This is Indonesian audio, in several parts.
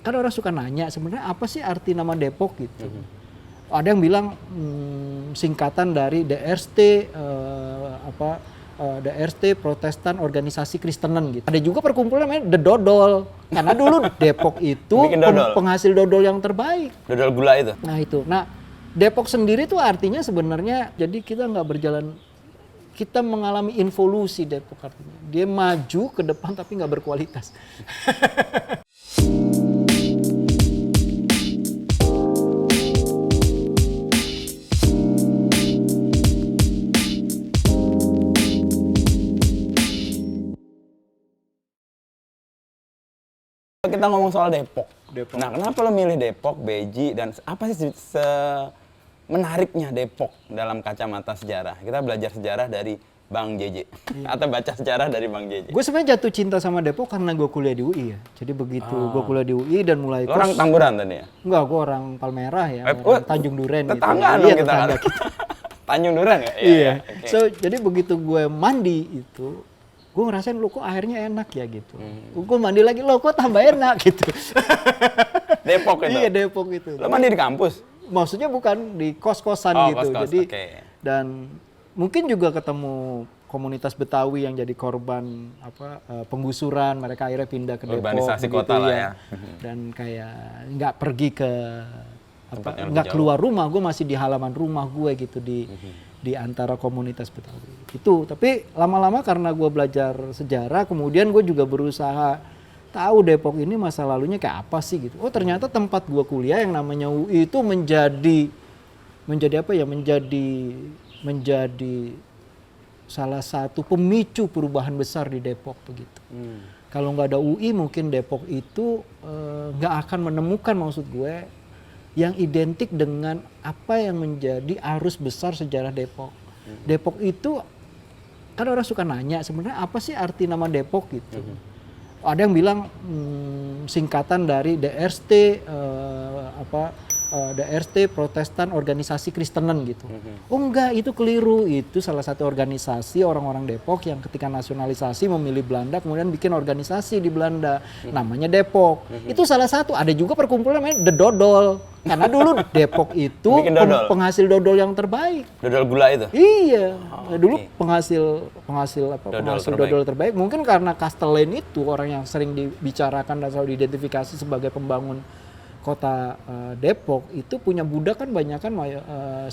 kan orang suka nanya sebenarnya apa sih arti nama Depok gitu. Ada yang bilang singkatan dari DRT DRT Protestan Organisasi Kristenan gitu. Ada juga perkumpulan namanya The Dodol. Karena dulu Depok itu penghasil dodol yang terbaik. Dodol gula itu. Nah itu. Nah Depok sendiri tuh artinya sebenarnya jadi kita nggak berjalan, kita mengalami involusi Depok artinya. Dia maju ke depan tapi nggak berkualitas. Kita ngomong soal Depok. Depok. Nah, kenapa lo milih Depok, Beji, dan apa sih menariknya Depok dalam kacamata sejarah? Kita belajar sejarah dari Bang JJ. Atau baca sejarah dari Bang JJ. Gue sebenarnya jatuh cinta sama Depok karena gue kuliah di UI ya. Jadi begitu gue kuliah di UI dan mulai Lo orang Tamburan tadi ya? Enggak, gue orang Palmerah ya, orang Tanjung Duren gitu. Tetangga Iya, kita. tetangga kita. Tanjung Duren ya? Iya. Okay. So, jadi begitu gue mandi itu, gue ngerasain lo kok airnya enak ya gitu. Gue mandi lagi, lo kok tambah enak gitu. Depok itu? Iya, Depok itu. Lo mandi di kampus? Maksudnya bukan di kos-kosan gitu. Kos-kos, jadi dan mungkin juga ketemu komunitas Betawi yang jadi korban penggusuran, mereka akhirnya pindah ke Depok. Urbanisasi kota lah ya. Dan kayak nggak pergi ke nggak keluar rumah, gue masih di halaman rumah gue gitu di antara komunitas Betawi itu. Tapi lama-lama karena gue belajar sejarah, kemudian gue juga berusaha tahu Depok ini masa lalunya kayak apa sih gitu. Oh ternyata tempat gue kuliah yang namanya UI itu menjadi salah satu pemicu perubahan besar di Depok begitu. Kalau nggak ada UI mungkin Depok itu nggak akan menemukan, maksud gue, yang identik dengan apa yang menjadi arus besar sejarah Depok. Depok itu kan orang suka nanya sebenarnya apa sih arti nama Depok gitu. Ada yang bilang singkatan dari DRT DRT Protestan Organisasi Kristenan gitu. Oh enggak, itu keliru. Itu salah satu organisasi orang-orang Depok yang ketika nasionalisasi memilih Belanda kemudian bikin organisasi di Belanda. Namanya Depok. Itu salah satu. Ada juga perkumpulan namanya The Dodol. Karena dulu Depok itu penghasil dodol yang terbaik. Dodol gula itu? Iya. Dulu penghasil dodol terbaik. Mungkin karena Castellane itu orang yang sering dibicarakan dan selalu diidentifikasi sebagai pembangun kota Depok itu punya budak kan banyak kan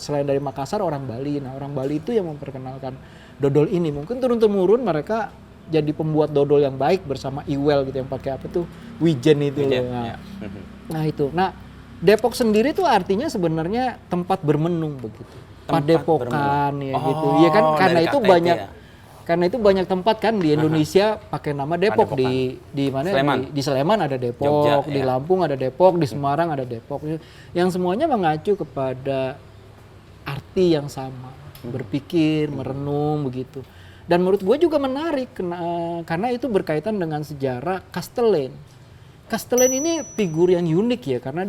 selain dari Makassar orang Bali. Nah orang Bali itu yang memperkenalkan dodol ini. Mungkin turun-temurun mereka jadi pembuat dodol yang baik bersama Iwel gitu yang pakai apa tuh Wijen itu. Nah itu. Nah Depok sendiri tuh artinya sebenarnya tempat bermenung begitu. Padepokan ya gitu. Iya kan karena itu banyak karena itu banyak tempat kan di Indonesia pakai nama Depok. Di mana di Sleman ada Depok, Jogja, di Lampung ada Depok, di Semarang ada Depok. Yang semuanya mengacu kepada arti yang sama, berpikir, merenung begitu. Dan menurut gue juga menarik karena itu berkaitan dengan sejarah Castellane. Castellane ini figur yang unik ya karena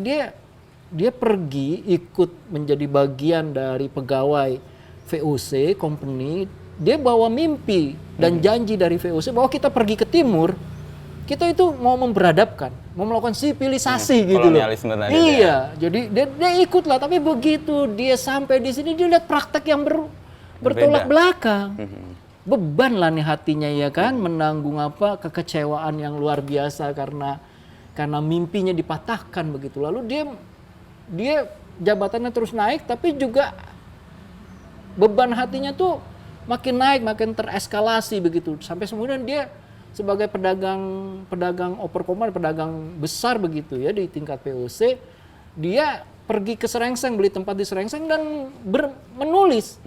dia pergi ikut menjadi bagian dari pegawai VOC company. Dia bawa mimpi dan janji dari VOC bahwa kita pergi ke timur, kita itu mau memberadabkan, mau melakukan sivilisasi gitu loh. Iya, jadi dia ikut lah. Tapi begitu dia sampai di sini dia lihat praktek yang bertolak belakang. Beban lah nih hatinya ya kan, menanggung kekecewaan yang luar biasa karena mimpinya dipatahkan begitu. Lalu dia jabatannya terus naik, tapi juga beban hatinya tuh makin naik, makin tereskalasi begitu. Sampai kemudian dia sebagai pedagang overcommand, pedagang besar begitu ya di tingkat VOC, dia pergi ke Serengseng, beli tempat di Serengseng dan menulis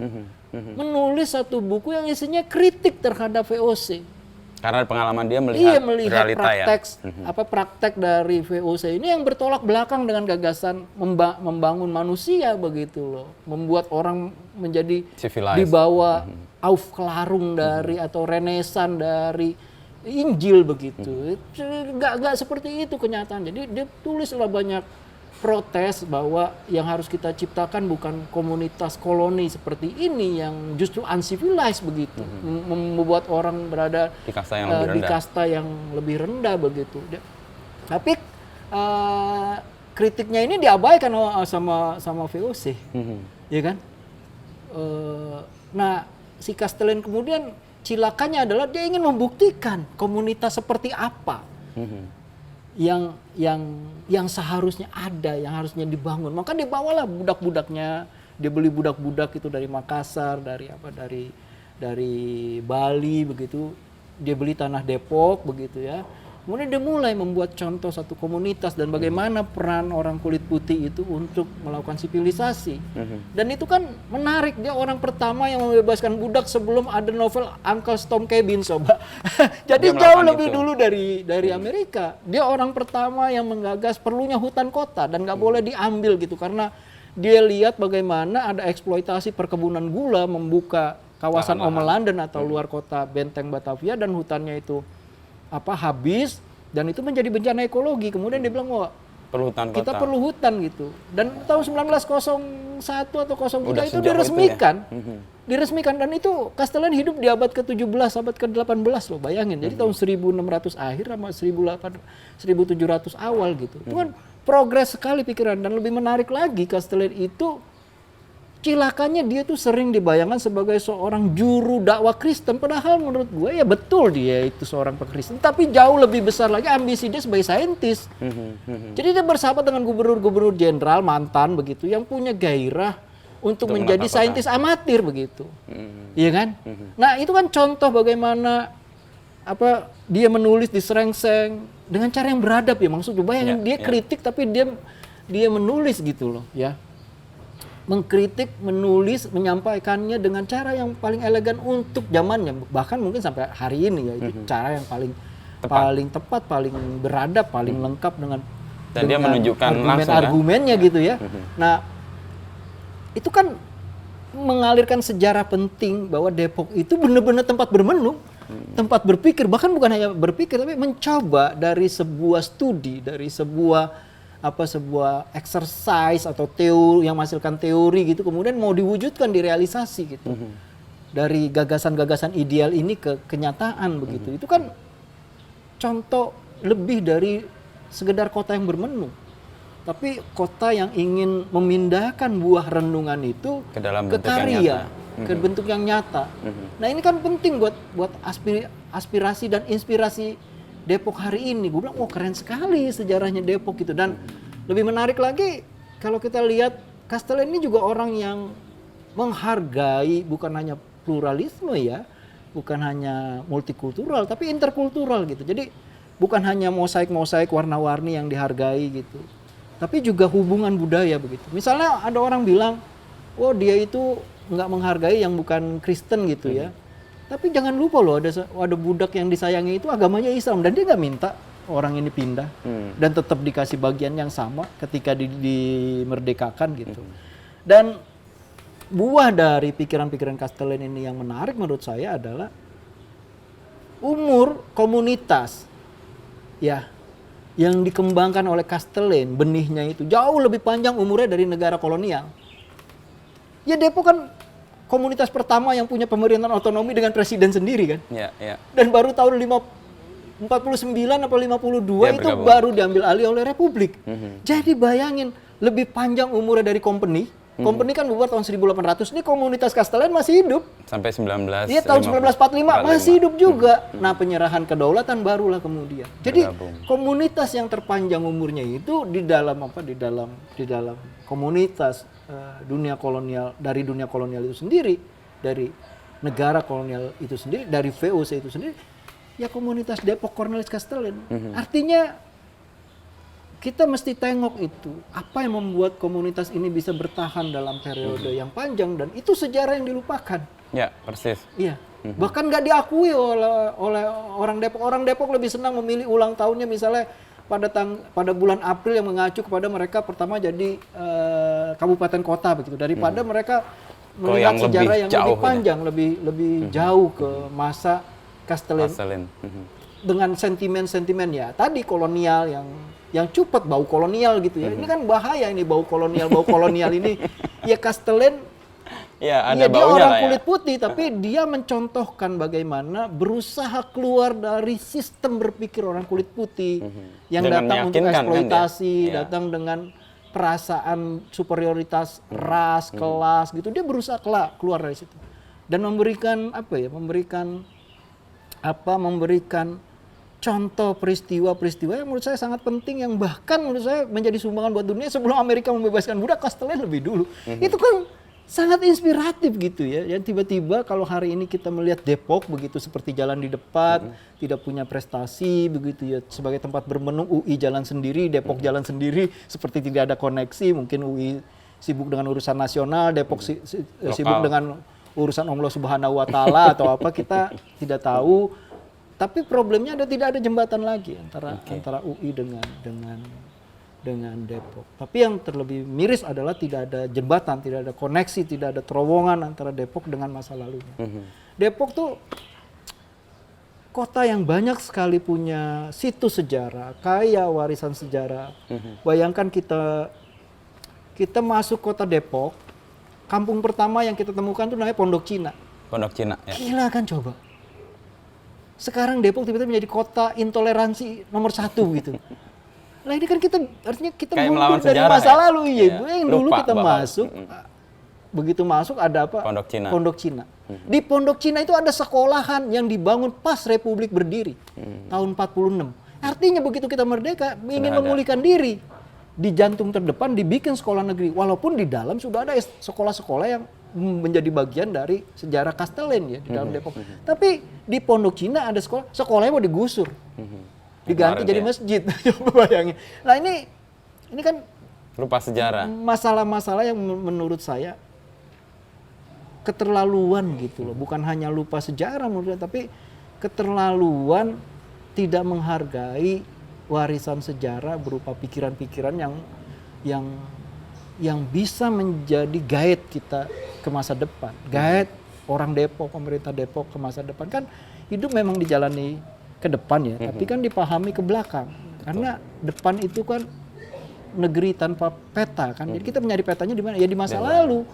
satu buku yang isinya kritik terhadap VOC. Karena pengalaman dia melihat realita praktek dari VOC ini yang bertolak belakang dengan gagasan membangun manusia begitu loh, membuat orang menjadi di bawah Aufklärung dari atau Renaissance dari Injil begitu. Nggak seperti itu kenyataan. Jadi dia tulislah banyak protes bahwa yang harus kita ciptakan bukan komunitas koloni seperti ini yang justru uncivilized begitu, membuat orang berada di kasta yang lebih rendah begitu. Tapi kritiknya ini diabaikan sama VOC, ya kan? Nah, si Castellane kemudian cilakannya adalah dia ingin membuktikan komunitas seperti apa yang seharusnya ada, yang harusnya dibangun. Maka dibawalah budak-budaknya, dia beli budak-budak itu dari Makassar, dari Bali begitu, dia beli tanah Depok begitu ya. Kemudian dia mulai membuat contoh satu komunitas dan bagaimana peran orang kulit putih itu untuk melakukan sivilisasi. Dan itu kan menarik, dia orang pertama yang membebaskan budak sebelum ada novel Uncle Tom Cabin, coba. Jadi jauh lebih dulu dari Amerika. Dia orang pertama yang menggagas perlunya hutan kota dan nggak boleh diambil gitu, karena dia lihat bagaimana ada eksploitasi perkebunan gula membuka kawasan Ome London atau luar kota Benteng Batavia, dan hutannya itu habis, dan itu menjadi bencana ekologi. Kemudian dia bilang, wah, kita perlu hutan gitu. Dan tahun 1901 atau 03 itu diresmikan. Diresmikan, dan itu Castellane hidup di abad ke-17, abad ke-18 loh, bayangin. Jadi tahun 1600 akhir sama 1700 awal gitu. Itu kan progres sekali pikiran. Dan lebih menarik lagi, Castellane itu cilakannya dia tuh sering dibayangkan sebagai seorang juru dakwah Kristen, padahal menurut gue ya betul dia itu seorang pekristen, tapi jauh lebih besar lagi ambisi dia sebagai saintis. Jadi dia bersahabat dengan gubernur-gubernur jenderal mantan begitu yang punya gairah untuk menjadi saintis amatir begitu. Iya kan? Nah, itu kan contoh bagaimana dia menulis di serengseng dengan cara yang beradab ya, maksudnya bayangin dia kritik tapi dia menulis gitu loh ya. Mengkritik, menulis, menyampaikannya dengan cara yang paling elegan untuk zamannya, bahkan mungkin sampai hari ini ya, itu cara yang paling tepat, paling beradab, paling lengkap dengan dia menunjukkan argumennya gitu ya. Nah, itu kan mengalirkan sejarah penting bahwa Depok itu benar-benar tempat bermenung, tempat berpikir, bahkan bukan hanya berpikir tapi mencoba dari sebuah studi, dari sebuah exercise atau teori yang menghasilkan teori gitu, kemudian mau diwujudkan, direalisasi gitu. Dari gagasan-gagasan ideal ini ke kenyataan begitu. Itu kan contoh lebih dari sekedar kota yang bermenung, tapi kota yang ingin memindahkan buah renungan itu ke karya, ke bentuk yang nyata. Nah, ini kan penting buat aspirasi dan inspirasi Depok hari ini. Gue bilang, oh keren sekali sejarahnya Depok gitu. Dan lebih menarik lagi, kalau kita lihat Castellane ini juga orang yang menghargai bukan hanya pluralisme ya, bukan hanya multikultural, tapi interkultural gitu. Jadi bukan hanya mosaik-mosaik warna-warni yang dihargai gitu, tapi juga hubungan budaya begitu. Misalnya ada orang bilang, oh dia itu nggak menghargai yang bukan Kristen gitu ya. Tapi jangan lupa loh, ada budak yang disayangi itu agamanya Islam, dan dia nggak minta orang ini pindah dan tetap dikasih bagian yang sama ketika dimerdekakan gitu. Dan buah dari pikiran-pikiran Castellane ini yang menarik menurut saya adalah umur komunitas ya yang dikembangkan oleh Castellane, benihnya itu jauh lebih panjang umurnya dari negara kolonial. Ya Depok kan komunitas pertama yang punya pemerintahan otonomi dengan presiden sendiri kan. Dan baru tahun 49 atau 52 itu baru diambil alih oleh Republik. Jadi bayangin, lebih panjang umurnya dari company. Company kan bubar tahun 1800. Ini komunitas Castellane masih hidup. Sampai 1945. Iya, tahun 1945 masih hidup juga. Nah, penyerahan kedaulatan barulah kemudian. Jadi komunitas yang terpanjang umurnya itu di dalam komunitas dunia kolonial, dari dunia kolonial itu sendiri, dari negara kolonial itu sendiri, dari VOC itu sendiri, ya komunitas Depok Cornelis Castellane. Artinya kita mesti tengok itu, apa yang membuat komunitas ini bisa bertahan dalam periode yang panjang, dan itu sejarah yang dilupakan. Ya, persis. Iya. Bahkan nggak diakui oleh orang Depok. Orang Depok lebih senang memilih ulang tahunnya misalnya pada bulan April yang mengacu kepada mereka pertama jadi kabupaten kota begitu, daripada mereka melihat sejarah yang lebih panjang, lebih jauh ke masa Castellane. Dengan sentimen-sentimen ya tadi kolonial yang cupet, bau kolonial gitu ya. Ini kan bahaya ini, bau kolonial ini. Ya Castellane Ya, ada Iya, dia baunya orang lah ya. kulit putih, tapi dia mencontohkan bagaimana berusaha keluar dari sistem berpikir orang kulit putih yang Dengan datang untuk meyakinkan kan dia. eksploitasi, Iya. datang dengan perasaan superioritas ras, kelas gitu. Dia berusaha keluar dari situ dan memberikan apa ya? Memberikan contoh peristiwa-peristiwa yang menurut saya sangat penting, yang bahkan menurut saya menjadi sumbangan buat dunia sebelum Amerika membebaskan budak. Castellane lebih dulu. Itu kan sangat inspiratif gitu ya. Yang tiba-tiba kalau hari ini kita melihat Depok begitu seperti jalan di depan, tidak punya prestasi begitu ya, sebagai tempat bermenung, UI jalan sendiri, Depok jalan sendiri, seperti tidak ada koneksi. Mungkin UI sibuk dengan urusan nasional, Depok sibuk dengan urusan Allah Subhanahu wa taala atau apa, kita tidak tahu. Tapi problemnya tidak ada jembatan lagi antara UI dengan Depok. Tapi yang terlebih miris adalah tidak ada jembatan, tidak ada koneksi, tidak ada terowongan antara Depok dengan masa lalunya. Depok tuh kota yang banyak sekali punya situs sejarah, kaya warisan sejarah. Bayangkan kita masuk kota Depok, kampung pertama yang kita temukan tuh namanya Pondok Cina. Pondok Cina ya. Gila kan coba. Sekarang Depok tiba-tiba menjadi kota intoleransi nomor 1 gitu. Nah ini kan artinya kita Kayak mundur melawan dari sejarah masa ya? lalu. Iya, Iya. yang dulu Lupa kita Bapak. masuk, begitu masuk ada apa? Pondok Cina. Pondok Cina. Di Pondok Cina itu ada sekolahan yang dibangun pas Republik berdiri, tahun 46. Artinya begitu kita merdeka, ingin ada. memulihkan diri. Di jantung terdepan dibikin sekolah negeri, walaupun di dalam sudah ada sekolah-sekolah yang menjadi bagian dari sejarah Castellane ya di dalam Depok. Tapi di Pondok Cina ada sekolahnya mau digusur, diganti Kemarin jadi ya. masjid. Coba bayangin. Nah ini kan Lupa sejarah. masalah-masalah yang menurut saya keterlaluan gitu loh. Bukan hanya lupa sejarah menurut saya, tapi keterlaluan tidak menghargai warisan sejarah berupa pikiran-pikiran yang bisa menjadi guide kita ke masa depan. Guide orang Depok, pemerintah Depok ke masa depan. Kan hidup memang dijalani ke depan ya, tapi kan dipahami ke belakang. Karena depan itu kan negeri tanpa peta kan. Jadi kita mencari petanya di mana? Ya di masa lalu.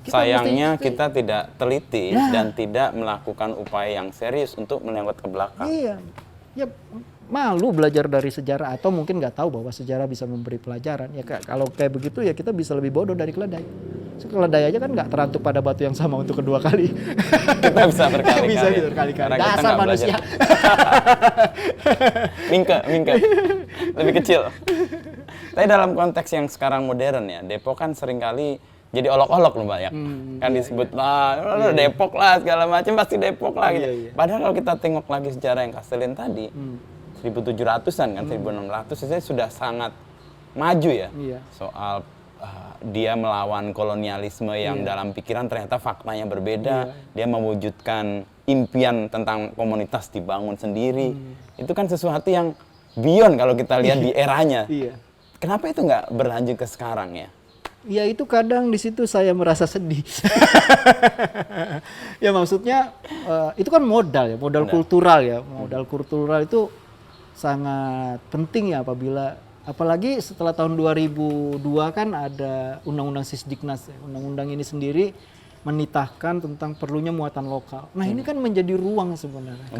Sayangnya kita tidak teliti dan tidak melakukan upaya yang serius untuk melewat ke belakang. Iya, ya malu belajar dari sejarah, atau mungkin nggak tahu bahwa sejarah bisa memberi pelajaran. Ya kalau kayak begitu ya kita bisa lebih bodoh dari keledai. Keledai aja kan nggak terantuk pada batu yang sama untuk kedua kali. Kita bisa berkali-kali. Bisa berkali-kali. Karena kita Dasar nggak manusia. belajar. Mingke, lebih kecil. Tapi dalam konteks yang sekarang modern ya, Depok kan seringkali jadi olok-olok loh Mbak ya. Kan disebut lah, Depok lah segala macam pasti Depok lah gitu. Iya. Padahal kalau kita tengok lagi sejarah yang Castellane tadi, 1700-an kan, 1600 itu sudah sangat maju ya. Iya. Soal dia melawan kolonialisme yang dalam pikiran ternyata faktanya berbeda. Dia mewujudkan impian tentang komunitas dibangun sendiri. Itu kan sesuatu yang beyond kalau kita lihat di eranya. Iya. Kenapa itu nggak berlanjut ke sekarang ya? Ya itu kadang di situ saya merasa sedih. Ya maksudnya itu kan modal ya, modal kultural ya. Modal kultural itu sangat penting ya apalagi setelah tahun 2002 kan ada Undang-Undang Sisdiknas ya. Undang-undang ini sendiri menitahkan tentang perlunya muatan lokal. Nah ini kan menjadi ruang sebenarnya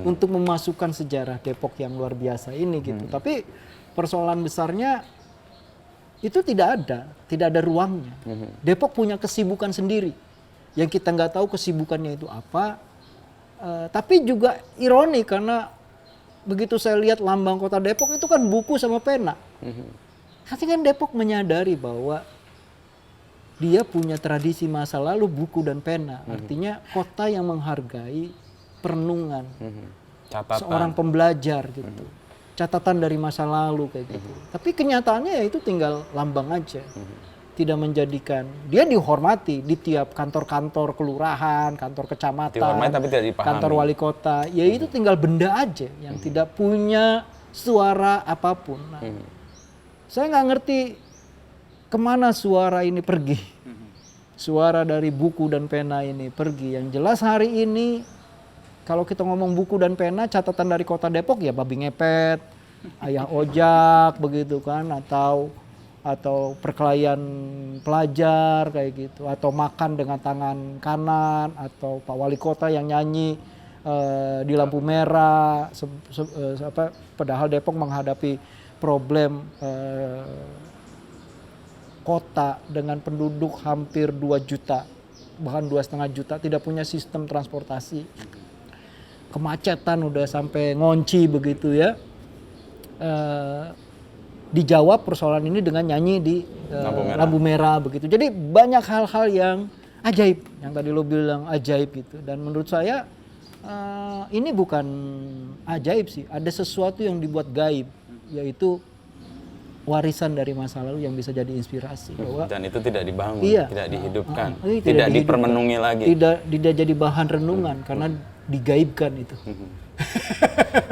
untuk memasukkan sejarah Depok yang luar biasa ini gitu. Tapi persoalan besarnya itu tidak ada ruangnya. Depok punya kesibukan sendiri yang kita nggak tahu kesibukannya itu apa. Tapi juga ironi karena begitu saya lihat lambang kota Depok itu kan buku sama pena. Artinya kan Depok menyadari bahwa dia punya tradisi masa lalu buku dan pena. Artinya kota yang menghargai perenungan, seorang pembelajar gitu. Catatan dari masa lalu kayak gitu. Tapi kenyataannya ya itu tinggal lambang aja. Tidak menjadikan, dia dihormati di tiap kantor-kantor kelurahan, kantor kecamatan, tapi tidak dipahami. Kantor wali kota. Ya itu tinggal benda aja yang tidak punya suara apapun. Nah, saya nggak ngerti kemana suara ini pergi. Suara dari buku dan pena ini pergi. Yang jelas hari ini kalau kita ngomong buku dan pena, catatan dari kota Depok ya babi ngepet, ayah ojak begitu kan, atau atau perkelahian pelajar kayak gitu, atau makan dengan tangan kanan, atau Pak Wali Kota yang nyanyi di lampu merah, padahal Depok menghadapi problem kota dengan penduduk hampir 2 juta, bahkan 2,5 juta, tidak punya sistem transportasi. Kemacetan udah sampai ngunci begitu ya. Dijawab persoalan ini dengan nyanyi di lampu merah begitu. Jadi banyak hal-hal yang ajaib, yang tadi lo bilang ajaib gitu. Dan menurut saya ini bukan ajaib sih, ada sesuatu yang dibuat gaib, yaitu warisan dari masa lalu yang bisa jadi inspirasi. Dan itu tidak dibangun, iya, tidak dihidupkan, tidak dipermenungi lagi. Tidak jadi bahan renungan karena digaibkan itu.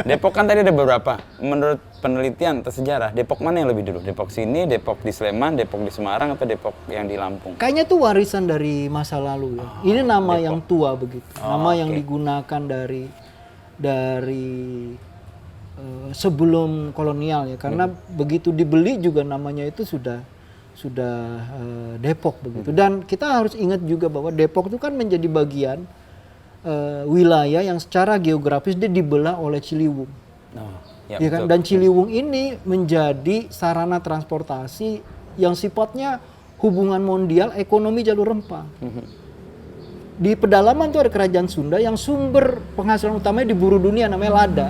Depok kan tadi ada beberapa. Menurut penelitian atau sejarah, Depok mana yang lebih dulu? Depok sini, Depok di Sleman, Depok di Semarang, atau Depok yang di Lampung? Kayaknya itu warisan dari masa lalu ya. Ini nama Depok yang tua begitu. Nama yang digunakan dari sebelum kolonial ya, karena begitu dibeli juga namanya itu sudah Depok begitu. Dan kita harus ingat juga bahwa Depok itu kan menjadi bagian wilayah yang secara geografis dia dibelah oleh Ciliwung. Ya kan? Dan Ciliwung ini menjadi sarana transportasi yang sifatnya hubungan mondial ekonomi jalur rempah. Di pedalaman itu ada kerajaan Sunda yang sumber penghasilan utamanya di buru dunia, namanya lada.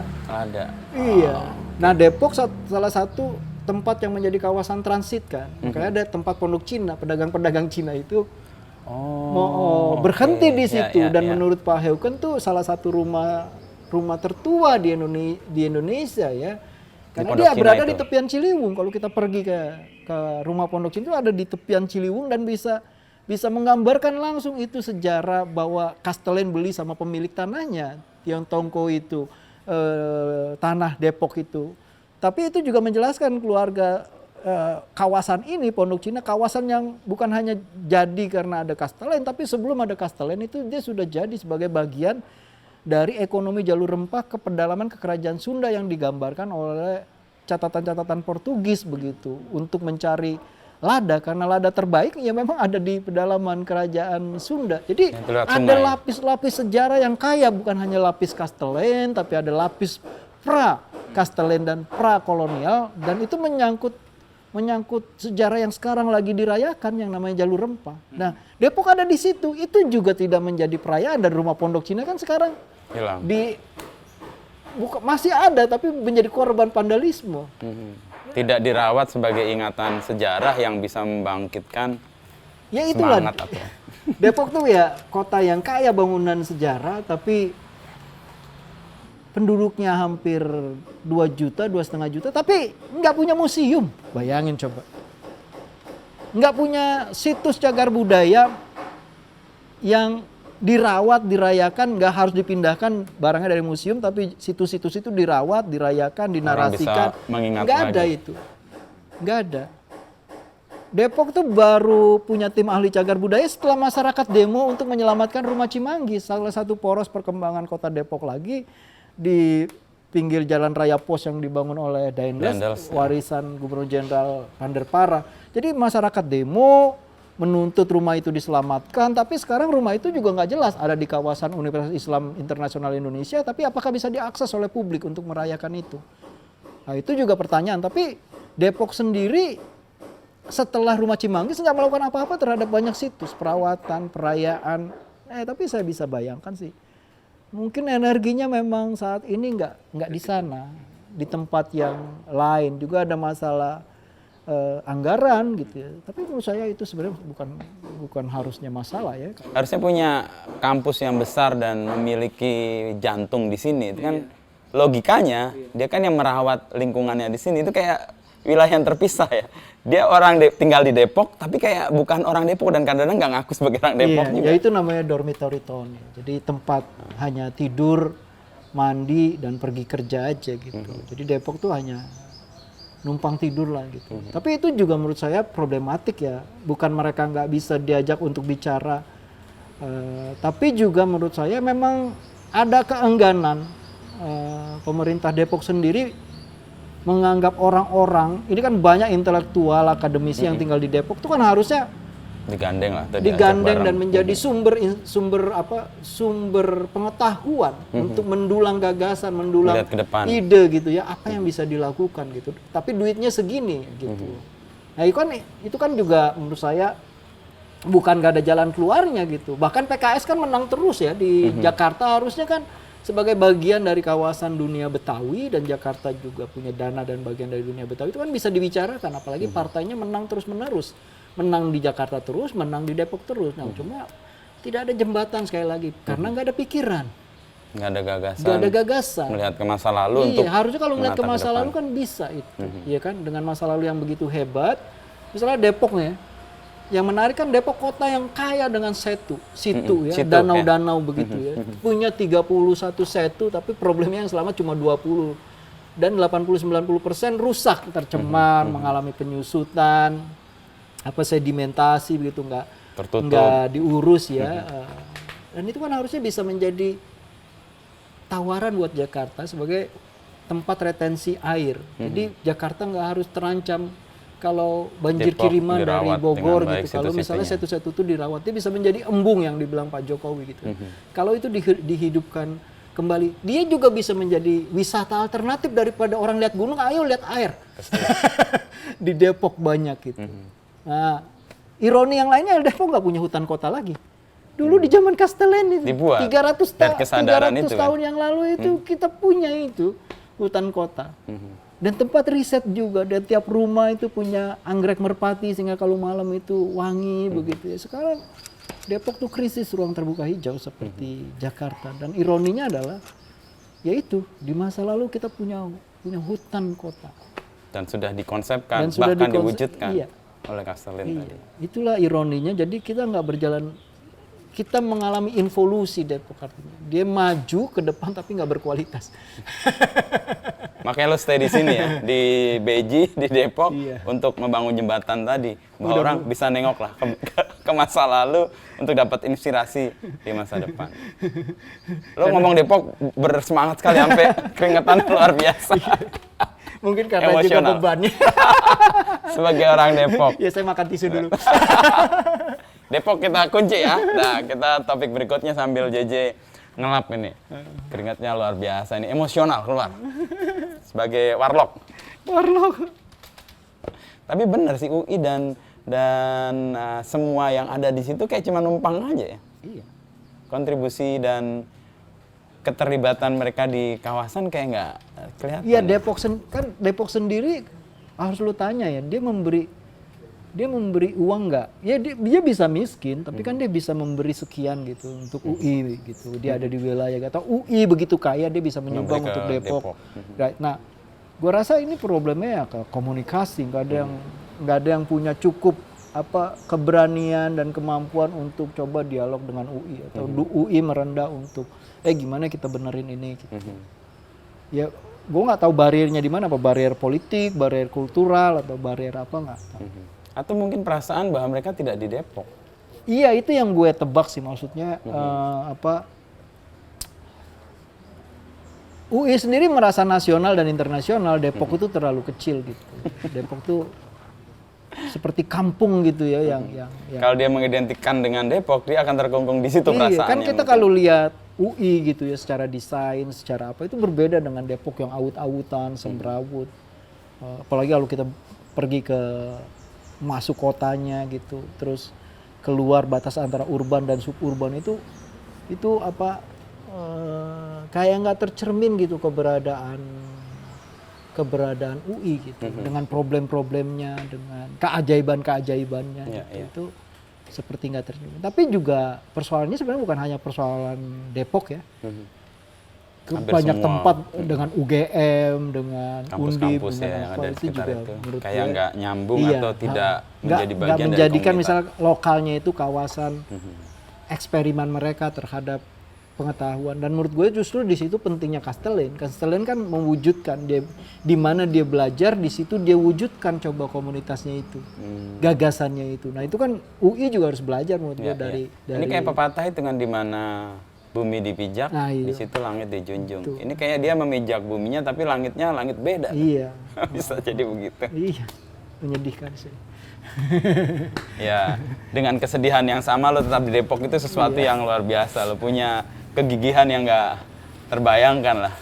Iya. Nah, Depok salah satu tempat yang menjadi kawasan transit kan. Makanya ada tempat pondok Cina, pedagang-pedagang Cina itu berhenti di situ. Dan menurut Pak Heuken tuh salah satu rumah tertua di Indonesia ya. Karena dia berada di tepian Ciliwung. Kalau kita pergi ke rumah pondok Cina itu ada di tepian Ciliwung dan bisa menggambarkan langsung itu sejarah bahwa Castellane beli sama pemilik tanahnya, Tiong Tongko itu, tanah Depok itu. Tapi itu juga menjelaskan keluarga kawasan ini, Pondok Cina, kawasan yang bukan hanya jadi karena ada Castellane, tapi sebelum ada Castellane itu dia sudah jadi sebagai bagian dari ekonomi jalur rempah ke pedalaman ke kerajaan Sunda yang digambarkan oleh catatan-catatan Portugis begitu untuk mencari lada, karena lada terbaik ya memang ada di pedalaman kerajaan Sunda. Jadi ada lapis-lapis sejarah yang kaya, bukan hanya lapis Castellane tapi ada lapis pra Castellane dan pra kolonial, dan itu menyangkut sejarah yang sekarang lagi dirayakan yang namanya jalur rempah. Nah, Depok ada di situ, itu juga tidak menjadi perayaan, dan rumah pondok Cina kan sekarang hilang. Masih ada tapi menjadi korban vandalisme. Tidak dirawat sebagai ingatan sejarah yang bisa membangkitkan ya itulah semangat atau Depok tuh ya kota yang kaya bangunan sejarah, tapi penduduknya hampir 2 juta, 2,5 juta, tapi nggak punya museum. Bayangin coba. Nggak punya situs cagar budaya yang dirawat, dirayakan, nggak harus dipindahkan barangnya dari museum, tapi situs-situs itu dirawat, dirayakan, dinarasikan. Nggak ada itu. Nggak ada. Depok tuh baru punya tim ahli cagar budaya setelah masyarakat demo untuk menyelamatkan rumah Cimanggis, salah satu poros perkembangan kota Depok lagi di pinggir jalan raya pos yang dibangun oleh Daendels, warisan Gubernur Jenderal Panderpara. Jadi masyarakat demo menuntut rumah itu diselamatkan, tapi sekarang rumah itu juga nggak jelas ada di kawasan Universitas Islam Internasional Indonesia, tapi apakah bisa diakses oleh publik untuk merayakan itu? Nah, itu juga pertanyaan. Tapi Depok sendiri setelah rumah Cimanggis nggak melakukan apa-apa terhadap banyak situs perawatan, perayaan. Tapi saya bisa bayangkan sih, mungkin energinya memang saat ini nggak di sana, di tempat yang lain. Juga ada masalah anggaran gitu ya. Tapi menurut saya itu sebenarnya bukan harusnya masalah ya. Harusnya punya kampus yang besar dan memiliki jantung di sini. Itu kan logikanya dia kan yang merawat lingkungannya di sini. Itu kayak wilayah yang terpisah ya. Dia tinggal di Depok tapi kayak bukan orang Depok, dan kadang-kadang nggak ngaku sebagai orang Depok juga. Ya itu namanya dormitory town. Jadi tempat hanya tidur, mandi dan pergi kerja aja gitu. Jadi Depok tuh hanya numpang tidur lah gitu. Tapi itu juga menurut saya problematik ya. Bukan mereka nggak bisa diajak untuk bicara, tapi juga menurut saya memang ada keengganan pemerintah Depok sendiri menganggap orang-orang ini kan banyak intelektual akademisi yang tinggal di Depok itu kan harusnya digandeng lah, atau diajak digandeng bareng. dan menjadi sumber pengetahuan untuk mendulang gagasan, mendulang Melihat ke depan. ide gitu ya, apa yang bisa dilakukan gitu. Tapi duitnya segini gitu. Nah, itu kan juga menurut saya bukan gak ada jalan keluarnya gitu. Bahkan PKS kan menang terus ya di Jakarta, harusnya kan sebagai bagian dari kawasan dunia Betawi, dan Jakarta juga punya dana dan bagian dari dunia Betawi, itu kan bisa dibicarakan, apalagi partainya menang terus-menerus. Menang di Jakarta terus, menang di Depok terus. Nah, cuma tidak ada jembatan sekali lagi karena nggak ada pikiran. Nggak ada gagasan. Nggak ada gagasan. Melihat ke masa lalu Iya, untuk harusnya kalau melihat ke menatap masa depan. lalu kan bisa itu. Iya kan, dengan masa lalu yang begitu hebat. Misalnya Depok ya. Yang menarik kan Depok kota yang kaya dengan situ ya, Situ, danau-danau begitu ya. Punya 31 setu, tapi problemnya yang selamat cuma 20. Dan 80-90% rusak, tercemar, mengalami penyusutan, sedimentasi begitu, Tertutup. nggak diurus ya. Dan itu kan harusnya bisa menjadi tawaran buat Jakarta sebagai tempat retensi air. Jadi Jakarta nggak harus terancam kalau banjir Depok kiriman dari dirawat Bogor dengan baik gitu. Kalau misalnya situ-situnya. setu-setu itu dirawat, dia bisa menjadi embung yang dibilang Pak Jokowi gitu. Kalau itu dihidupkan kembali, dia juga bisa menjadi wisata alternatif daripada orang lihat gunung, ayo lihat air. Di Depok banyak gitu. Nah, ironi yang lainnya Depok nggak punya hutan kota lagi. Dulu di zaman Castellane itu, Dibuat. 300 Dan kesadaran 300 itu tahun kan. yang lalu itu kita punya itu hutan kota. Dan tempat riset juga, dan tiap rumah itu punya anggrek merpati sehingga kalau malam itu wangi begitu ya. Sekarang Depok tuh krisis ruang terbuka hijau seperti Jakarta, dan ironinya adalah yaitu di masa lalu kita punya hutan kota. Dan sudah dikonsepkan, Dan sudah bahkan diwujudkan iya. oleh Castellane tadi. Itulah ironinya, jadi kita nggak berjalan, kita mengalami involusi Depok artinya. Dia maju ke depan tapi nggak berkualitas. Makanya lo stay di sini ya, di Beji, di Depok, Iya. untuk membangun jembatan tadi. Bahwa orang bisa nengok lah ke masa lalu untuk dapat inspirasi di masa depan. Lo ngomong Depok bersemangat sekali, sampai keringetan luar biasa. Mungkin karena juga Emosional. bebannya. Sebagai orang Depok. Ya saya makan tisu dulu. Depok kita kunci ya. Nah, kita topik berikutnya sambil JJ ngelap ini. Keringatnya luar biasa ini, emosional keluar. Sebagai warlock. Tapi benar sih, UI dan semua yang ada di situ kayak cuma numpang aja ya. Iya. Kontribusi dan keterlibatan mereka di kawasan kayak nggak kelihatan. Iya, Depok sendiri harus lu tanya ya, dia memberi uang nggak? Ya dia bisa miskin, tapi kan dia bisa memberi sekian gitu untuk UI gitu. Dia ada di wilayah atau UI begitu kaya, dia bisa menyumbang Memberi ke untuk Depok. Depok. Right. Nah, gua rasa ini problemnya ya ke komunikasi, nggak ada yang punya cukup keberanian dan kemampuan untuk coba dialog dengan UI, atau UI merendah untuk gimana kita benerin ini gitu. Ya, gue nggak tahu bariernya di mana, apa barier politik, barier kultural, atau barier apa, nggak tahu. Atau mungkin perasaan bahwa mereka tidak di Depok. Iya, itu yang gue tebak sih, maksudnya UI sendiri merasa nasional dan internasional, Depok itu terlalu kecil gitu. Depok tuh seperti kampung gitu ya, yang Kalau dia mengidentikan dengan Depok, dia akan terkungkung di situ perasaannya. Iya, kan kita mungkin. kalau lihat UI gitu ya, secara desain, secara apa, itu berbeda dengan Depok yang awut-awutan, semrawut. Apalagi kalau kita pergi ke masuk kotanya gitu, terus keluar batas antara urban dan suburban, itu kayak nggak tercermin gitu keberadaan UI gitu, dengan problem-problemnya, dengan keajaiban-keajaibannya gitu. Itu seperti nggak tercermin. Tapi juga persoalannya sebenarnya bukan hanya persoalan Depok ya. Banyak semua. tempat dengan UGM, dengan Undip, Kampus-kampus ya yang ada di sekitar itu. menurut Kayak gue, nggak nyambung iya, atau tidak menjadi nggak bagian dari menjadikan komunitas. misalnya lokalnya itu kawasan eksperimen mereka terhadap pengetahuan. Dan menurut gue justru di situ pentingnya Castellane. Castellane kan mewujudkan, dia di mana dia belajar, di situ dia wujudkan coba komunitasnya itu, gagasannya itu. Nah itu kan UI juga harus belajar menurut gue dari Ini kayak pepatah itu kan, di mana bumi dipijak, Nah, iya. di situ langit dijunjung. Betul. Ini kayak dia memijak buminya, tapi langitnya langit beda. Iya. Bisa jadi begitu. Iya. Menyedihkan sih. Ya, dengan kesedihan yang sama lo tetap di Depok itu sesuatu yang luar biasa. Lo punya kegigihan yang nggak terbayangkan lah.